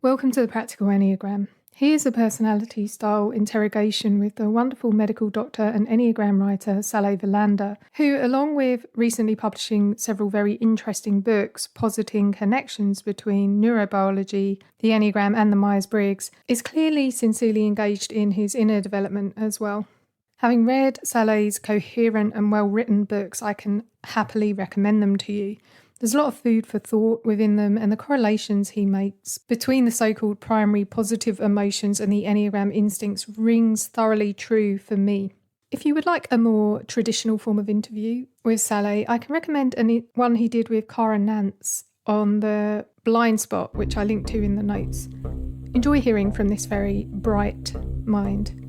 Welcome to the Practical Enneagram. Here's a personality style interrogation with the wonderful medical doctor and Enneagram writer Saleh Vallender, who, along with recently publishing several very interesting books positing connections between neurobiology, the Enneagram and the Myers Briggs, is clearly sincerely engaged in his inner development as well. Having read Saleh's coherent and well-written books, I can happily recommend them to you. There's a lot of food for thought within them, and the correlations he makes between the so-called primary positive emotions and the Enneagram instincts rings thoroughly true for me. If you would like a more traditional form of interview with Saleh, I can recommend one he did with Cara Nance on the blind spot, which I linked to in the notes. Enjoy hearing from this very bright mind.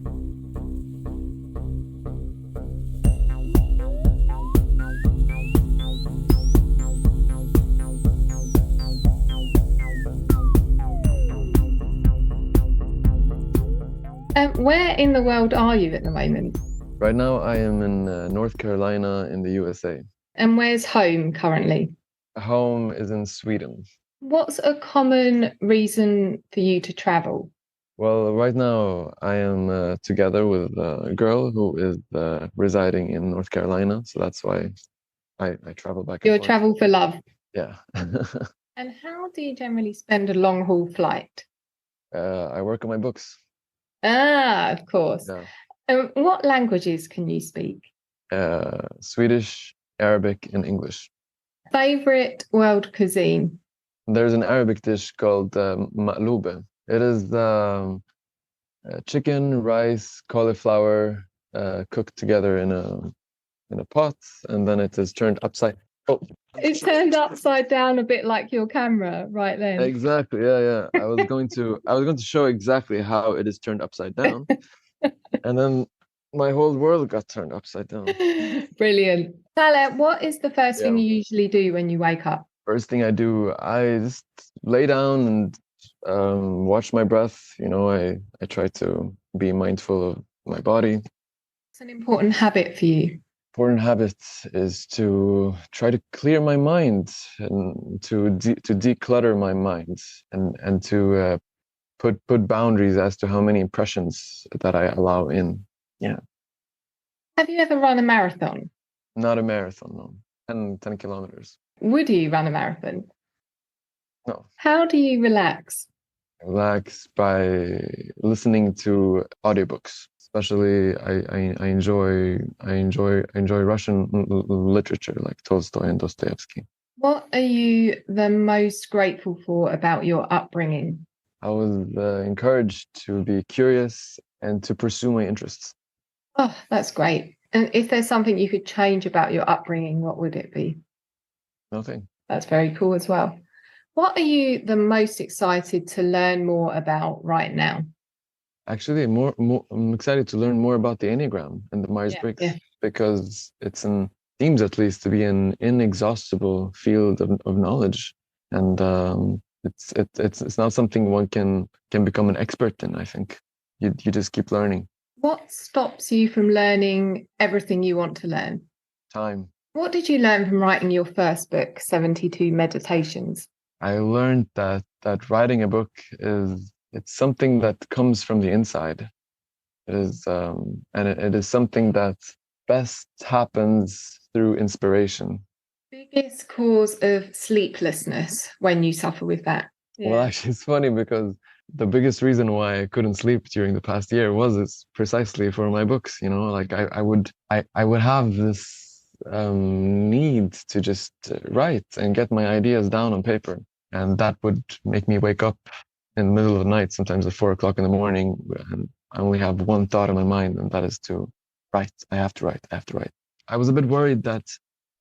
Where in the world are you at the moment? Right now, I am in North Carolina in the USA. And where's home currently? Home is in Sweden. What's a common reason for you to travel? Well, right now, I am together with a girl who is residing in North Carolina. So that's why I travel back and Your forth. travel for love. Yeah. And how do you generally spend a long haul flight? I work on my books. Ah, of course. Yeah. What languages can you speak? Swedish, Arabic, and English. Favorite world cuisine? There's an Arabic dish called maqlube. It is chicken, rice, cauliflower cooked together in a pot, and then it is turned upside. Oh, It's turned upside down a bit like your camera right then. Exactly. Yeah. I was going to show exactly how it is turned upside down, and then my whole world got turned upside down. Brilliant. Saleh, what is the first thing you usually do when you wake up? First thing I do, I just lay down and watch my breath. I try to be mindful of my body. It's an important habit for you. Important habit is to try to clear my mind and to declutter my mind and to put boundaries as to how many impressions that I allow in. Yeah. Have you ever run a marathon? Not a marathon, no. 10 kilometers. Would you run a marathon? No. How do you relax? I relax by listening to audiobooks. Especially, I enjoy Russian literature like Tolstoy and Dostoevsky. What are you the most grateful for about your upbringing? I was encouraged to be curious and to pursue my interests. Oh, that's great. And if there's something you could change about your upbringing, what would it be? Nothing. That's very cool as well. What are you the most excited to learn more about right now? Actually, I'm excited to learn more about the Enneagram and the Myers Briggs because seems at least to be an inexhaustible field of knowledge, and it's not something one can become an expert in. I think you just keep learning. What stops you from learning everything you want to learn? Time. What did you learn from writing your first book, 72 Meditations? I learned that writing a book it's something that comes from the inside. It is, and it is something that best happens through inspiration. Biggest cause of sleeplessness when you suffer with that? Yeah. Well, actually, it's funny because the biggest reason why I couldn't sleep during the past year was precisely for my books. Like I would have this need to just write and get my ideas down on paper, and that would make me wake up in the middle of the night, sometimes at 4 o'clock in the morning, and I only have one thought in my mind, and that is to write. I have to write. I was a bit worried that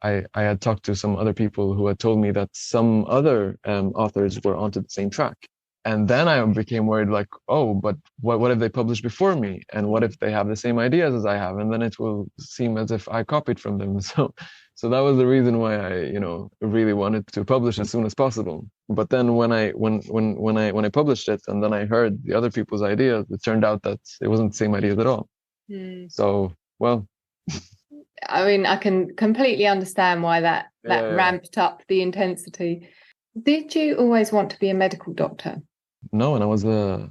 I had talked to some other people who had told me that some other authors were onto the same track. And then I became worried, like, oh, but what if they publish before me? And what if they have the same ideas as I have? And then it will seem as if I copied from them. So that was the reason why I, really wanted to publish as soon as possible. But then when I published it and then I heard the other people's ideas, it turned out that it wasn't the same ideas at all. So, well. I mean, I can completely understand why that ramped up the intensity. Did you always want to be a medical doctor? No, when I was a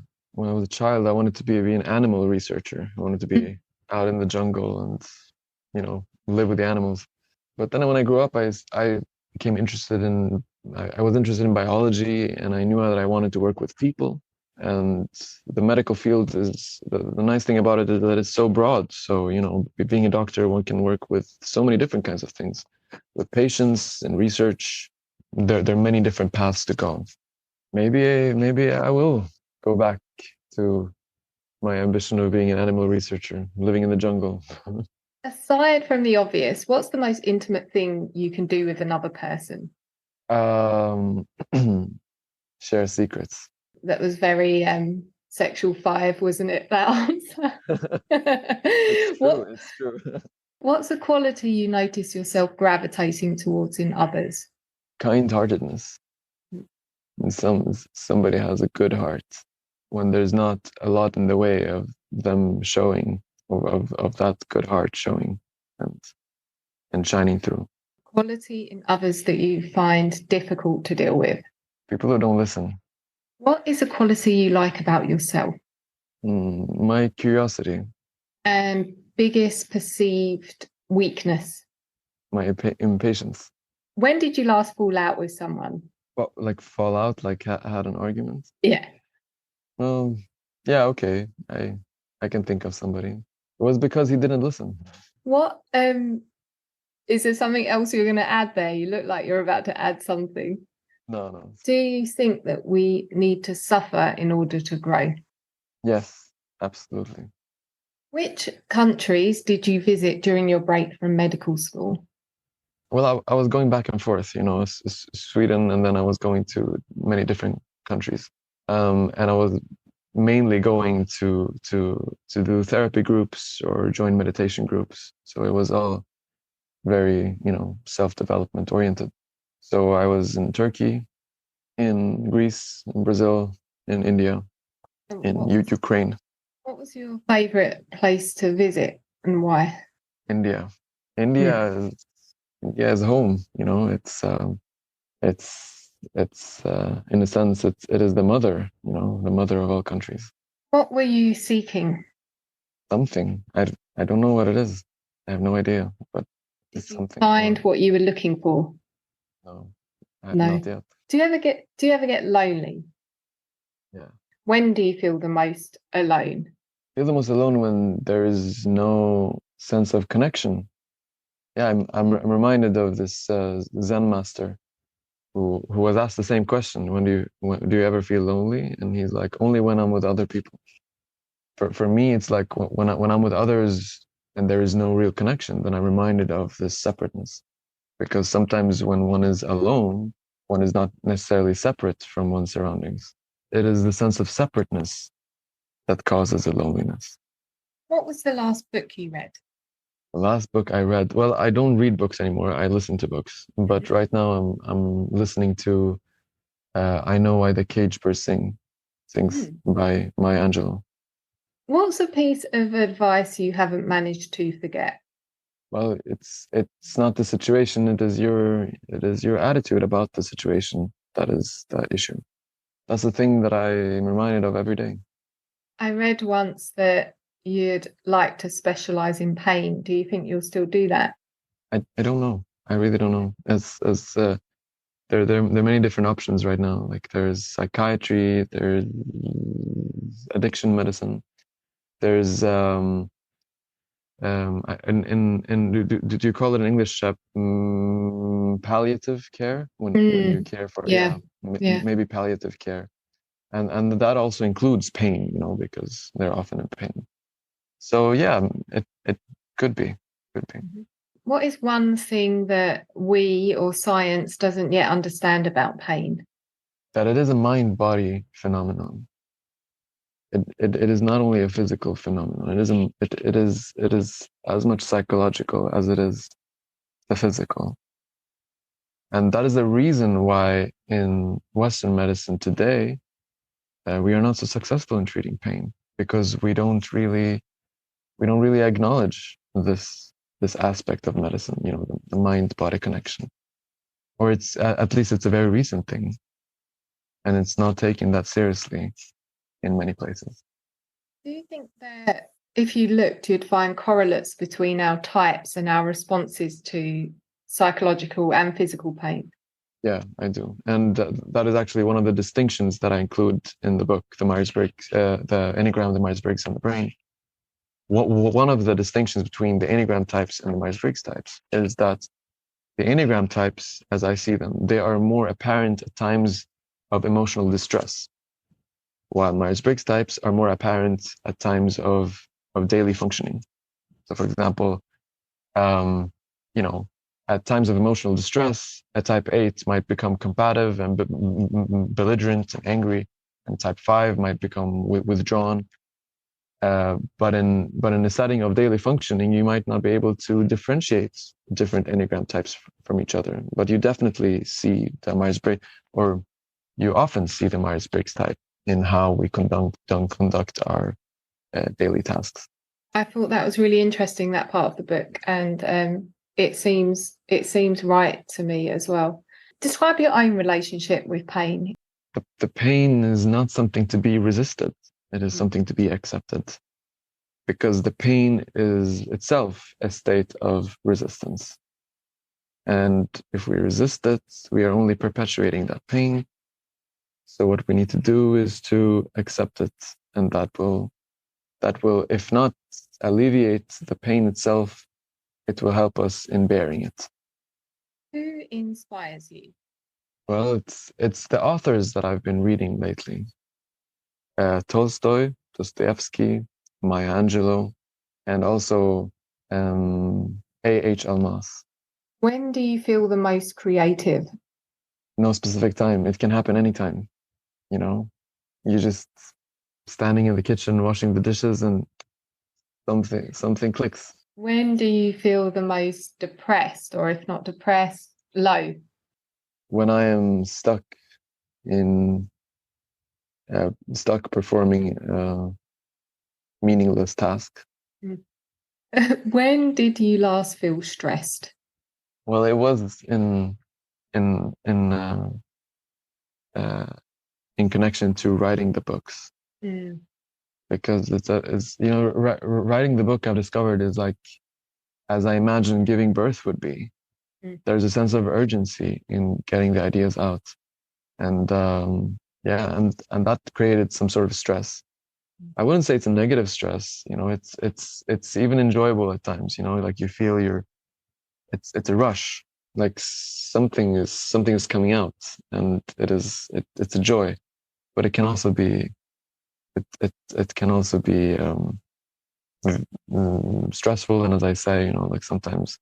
child, I wanted to be an animal researcher. I wanted to be out in the jungle and, live with the animals. But then when I grew up, I became interested in, I was interested in biology, and I knew that I wanted to work with people. And the medical field is, the nice thing about it is that it's so broad. So, being a doctor, one can work with so many different kinds of things, with patients and research. There are many different paths to go. Maybe I will go back to my ambition of being an animal researcher, living in the jungle. Aside from the obvious, what's the most intimate thing you can do with another person? Um, share secrets. That was very sexual five, wasn't it? That answer. It's true. What It's true. What's a quality you notice yourself gravitating towards in others? Kind-heartedness. And somebody has a good heart when there's not a lot in the way of them showing, of that good heart showing and shining through. Quality in others that you find difficult to deal with. People who don't listen. What is a quality you like about yourself? My curiosity. And biggest perceived weakness? My impatience. When did you last fall out with someone? Well, like fall out, like had an argument. Yeah. Well, yeah, okay. I can think of somebody. It was because he didn't listen. What is there something else you're going to add there? You look like you're about to add something. No. Do you think that we need to suffer in order to grow? Yes, absolutely. Which countries did you visit during your break from medical school? Well, I was going back and forth, Sweden, and then I was going to many different countries. And I was mainly going to do therapy groups or join meditation groups. So it was all very, self-development oriented. So I was in Turkey, in Greece, in Brazil, in India, in Ukraine. What was your favorite place to visit and why? India. India is home. It's in a sense it is the mother. The mother of all countries. What were you seeking? Something. I don't know what it is. I have no idea, but it's something. Find what you were looking for? No, No. not yet. Do you ever get lonely? Yeah. When do you feel the most alone? I feel the most alone when there is no sense of connection. Yeah, I'm reminded of this Zen master who was asked the same question. When do you ever feel lonely? And he's like, only when I'm with other people. For me, it's like when I'm with others and there is no real connection, then I'm reminded of this separateness. Because sometimes when one is alone, one is not necessarily separate from one's surroundings. It is the sense of separateness that causes a loneliness. What was the last book you read? The last book I read, well, I don't read books anymore. I listen to books. But right now I'm listening to I Know Why the Cage Bird Sings by Maya Angelou. What's a piece of advice you haven't managed to forget? Well, it's not the situation, it is your attitude about the situation that is the issue. That's the thing that I'm reminded of every day. I read once that you'd like to specialize in pain. Do you think you'll still do that? I don't know. I really don't know. There are many different options right now. Like there's psychiatry, there's addiction medicine, there's did you call it in English palliative care when you care for maybe palliative care, and that also includes pain, because they're often in pain. So yeah, it could be. What is one thing that we or science doesn't yet understand about pain? That it is a mind-body phenomenon. It is not only a physical phenomenon. It is as much psychological as it is the physical. And that is the reason why in Western medicine today, we are not so successful in treating pain, because we don't really acknowledge this aspect of medicine, the mind-body connection. Or it's at least it's a very recent thing. and it's not taken that seriously in many places. Do you think that if you looked, you'd find correlates between our types and our responses to psychological and physical pain? Yeah, I do. And that is actually one of the distinctions that I include in the book, the Myers Briggs, the Enneagram, the Myers Briggs, and the brain. One of the distinctions between the Enneagram types and the Myers Briggs types is that the Enneagram types, as I see them, they are more apparent at times of emotional distress, while Myers Briggs types are more apparent at times of daily functioning. So, for example, you know, at times of emotional distress, a type 8 might become combative and belligerent and angry, and type 5 might become withdrawn. But in a setting of daily functioning, you might not be able to differentiate different Enneagram types from each other. But you definitely see the Myers-Briggs, or you often see the Myers-Briggs type in how we conduct our daily tasks. I thought that was really interesting, that part of the book, and it seems right to me as well. Describe your own relationship with pain. The pain is not something to be resisted. It is something to be accepted, because the pain is itself a state of resistance. And if we resist it, we are only perpetuating that pain. So what we need to do is to accept it, and that will, if not alleviate the pain itself, it will help us in bearing it. Who inspires you? Well, it's the authors that I've been reading lately. Tolstoy, Dostoevsky, Maya Angelou, and also A.H. Almas. When do you feel the most creative? No specific time. It can happen anytime. You know, you just standing in the kitchen washing the dishes and something clicks. When do you feel the most depressed, or if not depressed, low? When I am stuck performing a meaningless task. When did you last feel stressed? Well, it was in connection to writing the books. Because it's writing the book, I've discovered, is like as I imagine giving birth would be. There's a sense of urgency in getting the ideas out, and and that created some sort of stress. I wouldn't say it's a negative stress. It's even enjoyable at times. Like you feel it's a rush, like something is coming out, and it's a joy, but it can also be stressful. And as I say, like sometimes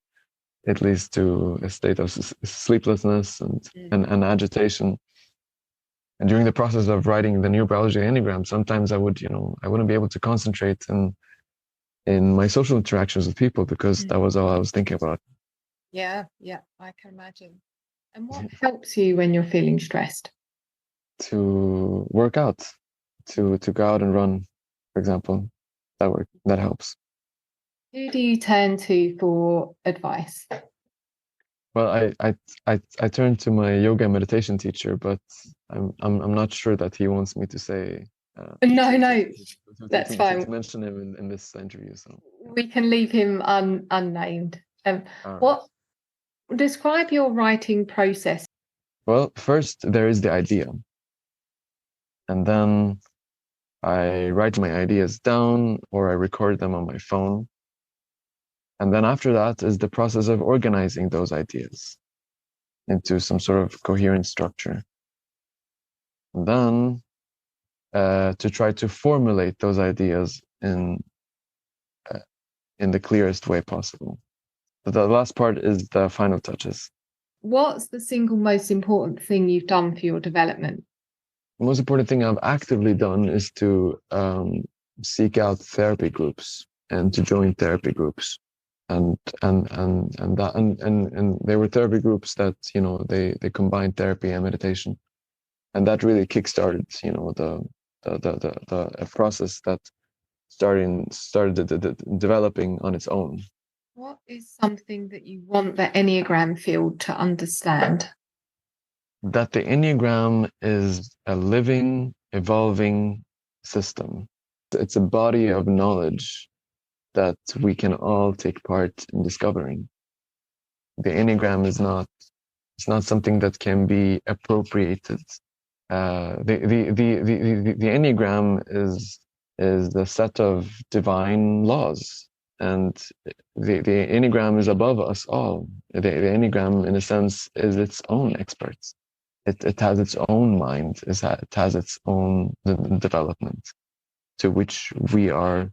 it leads to a state of sleeplessness and agitation. And during the process of writing the neurobiological Enneagram, sometimes I wouldn't be able to concentrate in my social interactions with people, because that was all I was thinking about. Yeah, I can imagine. And what helps you when you're feeling stressed? To work out, to go out and run, for example. That helps. Who do you turn to for advice? Well, I turned to my yoga and meditation teacher, but I'm not sure that he wants me to say. No, that's fine. To mention him in this interview, so we can leave him unnamed. What describe your writing process? Well, first there is the idea, and then I write my ideas down or I record them on my phone. And then after that is the process of organizing those ideas into some sort of coherent structure. And then to try to formulate those ideas in the clearest way possible. But the last part is the final touches. What's the single most important thing you've done for your development? The most important thing I've actively done is to seek out therapy groups and to join therapy groups. And they were therapy groups that they combined therapy and meditation, and that really kickstarted a process that started developing on its own. What is something that you want the Enneagram field to understand? that the Enneagram is a living, evolving system. It's a body of knowledge that we can all take part in discovering. The Enneagram is not, it's not something that can be appropriated. The Enneagram is the set of divine laws, and the Enneagram is above us all. The Enneagram, in a sense, is its own expert. It has its own mind. It has its own development to which we are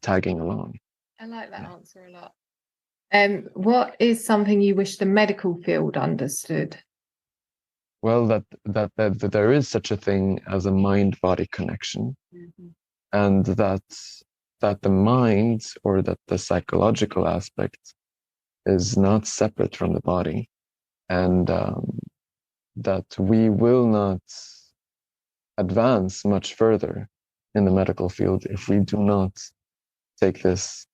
tagging along. I like that answer a lot. What is something you wish the medical field understood? Well, that there is such a thing as a mind-body connection, and that the mind, or that the psychological aspect, is not separate from the body, and that we will not advance much further in the medical field if we do not take this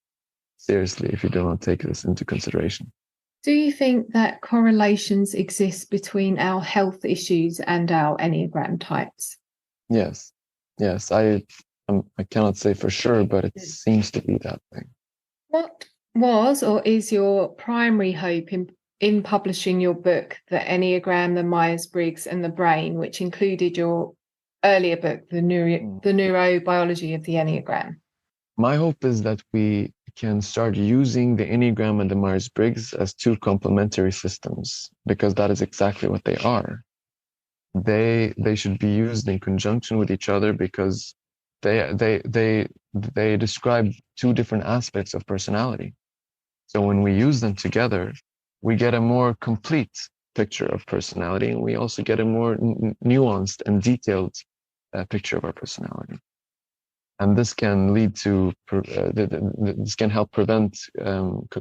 seriously, if you do not take this into consideration. Do you think that correlations exist between our health issues and our Enneagram types? Yes, I cannot say for sure, but it seems to be that way. What was or is your primary hope in publishing your book, The Enneagram, the Myers Briggs, and the Brain, which included your earlier book, The Neurobiology of the Enneagram? My hope is that we can start using the Enneagram and the Myers Briggs as two complementary systems, because that is exactly what they are. They should be used in conjunction with each other, because they describe two different aspects of personality. So when we use them together, we get a more complete picture of personality, and we also get a more nuanced and detailed picture of our personality. And this can lead to, this can help prevent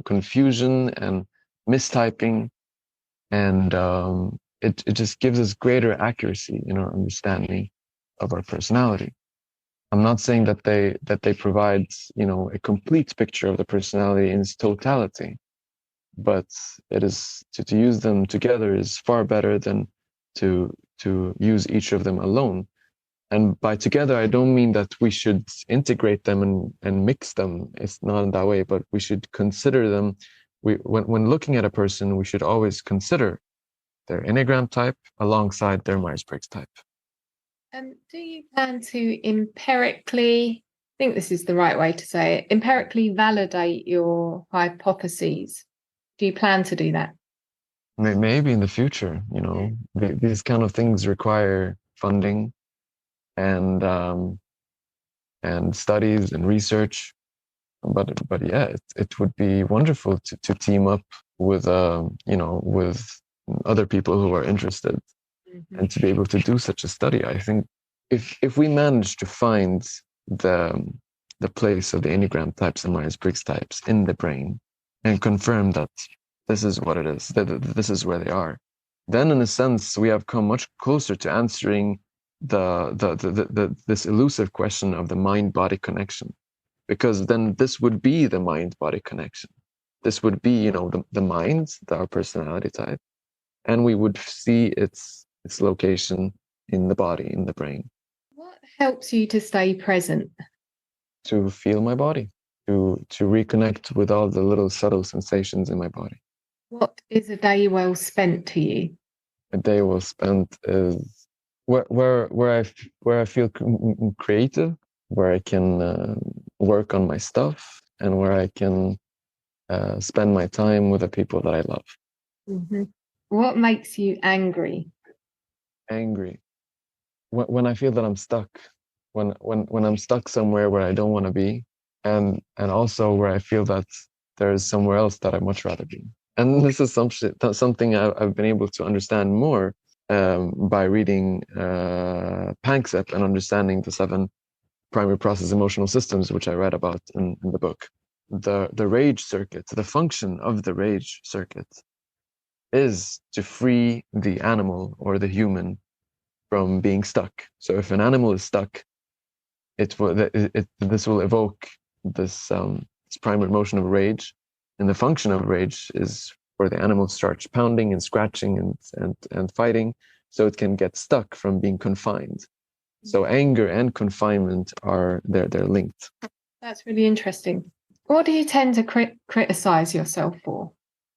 confusion and mistyping, and it just gives us greater accuracy in our understanding of our personality. I'm not saying that they provide, a complete picture of the personality in its totality, but it is to use them together is far better than to use each of them alone. And by together, I don't mean that we should integrate them and mix them. It's not in that way, but we should consider them. When looking at a person, we should always consider their Enneagram type alongside their Myers-Briggs type. Do you plan to empirically, I think this is the right way to say it, empirically validate your hypotheses? Do you plan to do that? Maybe in the future, these kind of things require funding and studies and research, but yeah, it would be wonderful to team up with with other people who are interested, and to be able to do such a study. I think if we manage to find the place of the Enneagram types and Myers-Briggs types in the brain, and confirm that this is what it is, that this is where they are, then in a sense we have come much closer to answering this elusive question of the mind-body connection, because then this would be the mind-body connection. This would be, the mind, our personality type, and we would see its location in the body, in the brain. What helps you to stay present? To feel my body, to reconnect with all the little subtle sensations in my body. What is a day well spent to you? A day well spent is where I feel creative, where I can work on my stuff, and where I can spend my time with the people that I love. Mm-hmm. What makes you angry? Angry when I feel that I'm stuck, when I'm stuck somewhere where I don't want to be, and also where I feel that there is somewhere else that I'd much rather be. And this is something I've been able to understand more by reading Panksepp and understanding the 7 primary process emotional systems, which I read about in the book. The rage circuit, the function of the rage circuit is to free the animal or the human from being stuck. So if an animal is stuck, this will evoke this primary emotion of rage, and the function of rage is or the animal starts pounding and scratching and fighting, so it can get stuck from being confined. So anger and confinement they're linked. That's really interesting. What do you tend to criticize yourself for?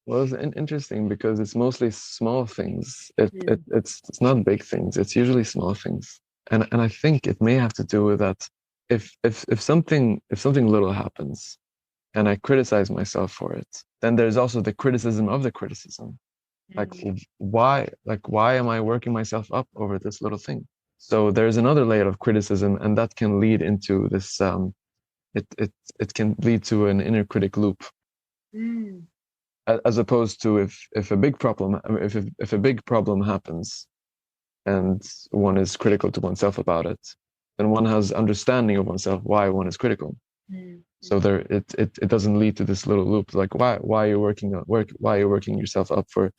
Well, it's interesting because it's mostly small things. It's not big things. It's usually small things, and I think it may have to do with that. If something little happens, and I criticize myself for it, then there's also the criticism of the criticism. Like why am I working myself up over this little thing? So there's another layer of criticism, and that can lead into this. It can lead to an inner critic loop. As opposed to if a big problem if a big problem happens and one is critical to oneself about it, then one has understanding of oneself why one is critical. So it doesn't lead to this little loop like why are you why are you working yourself up for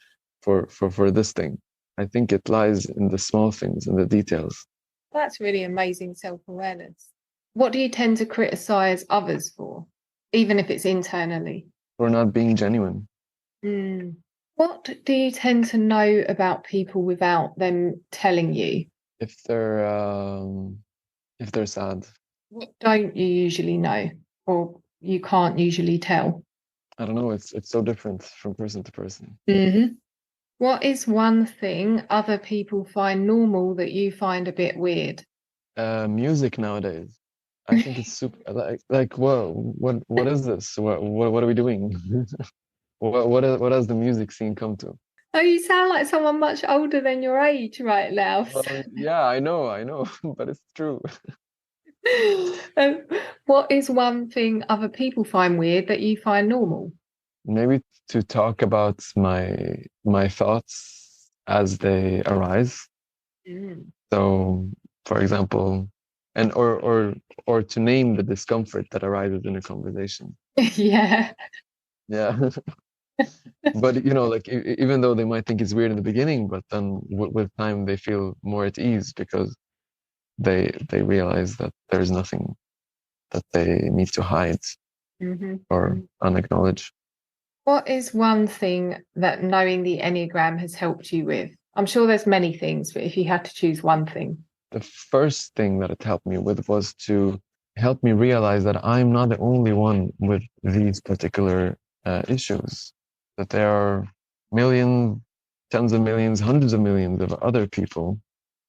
this thing. I think it lies in the small things, in the details. That's really amazing self-awareness. What do you tend to criticize others for, even if it's internally? For not being genuine. What do you tend to know about people without them telling you? If they're sad. What don't you usually know, or you can't usually tell? I don't know. It's so different from person to person. What is one thing other people find normal that you find a bit weird? Music nowadays. I think it's super like what is this? What are we doing? What has the music scene come to? Oh, you sound like someone much older than your age right now. Well, yeah, I know, but it's true. What is one thing other people find weird that you find normal? Maybe to talk about my thoughts as they arise. So, for example, and or to name the discomfort that arises in a conversation. Yeah. But like even though they might think it's weird in the beginning, but then with time they feel more at ease because they realize that there's nothing that they need to hide or unacknowledge. What is one thing that knowing the Enneagram has helped you with? I'm sure there's many things, but if you had to choose one thing. The first thing that it helped me with was to help me realize that I'm not the only one with these particular issues, that there are millions, tens of millions, hundreds of millions of other people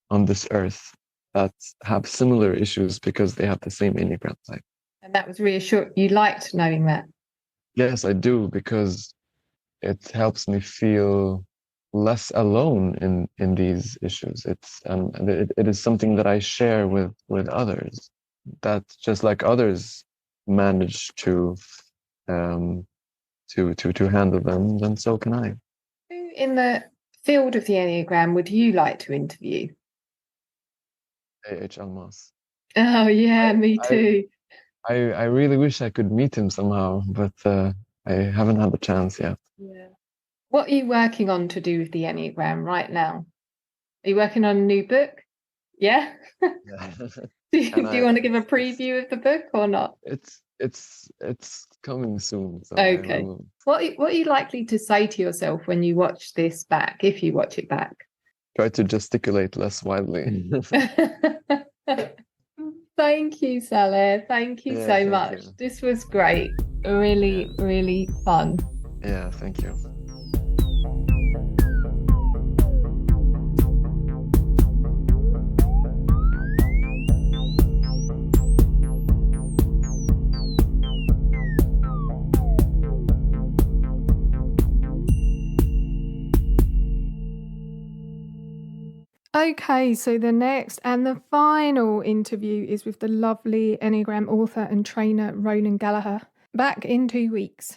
on this earth that have similar issues because they have the same Enneagram type. And that was reassuring. You liked knowing that? Yes, I do, because it helps me feel less alone in these issues. It is something that I share with others, that just like others manage to handle them, then so can I. Who in the field of the Enneagram would you like to interview? A.H. Almas. Oh yeah, me too. I really wish I could meet him somehow, but I haven't had the chance yet. Yeah. What are you working on to do with the Enneagram right now? Are you working on a new book? Yeah. Yeah. Do you want to give a preview of the book or not? It's coming soon. So okay. What are you likely to say to yourself when you watch this back, if you watch it back? Try to gesticulate less widely. Thank you, Saleh. Thank you so much. You. This was great. Really, really fun. Yeah, thank you. Okay, so the next and the final interview is with the lovely Enneagram author and trainer Ronan Gallagher. Back in 2 weeks.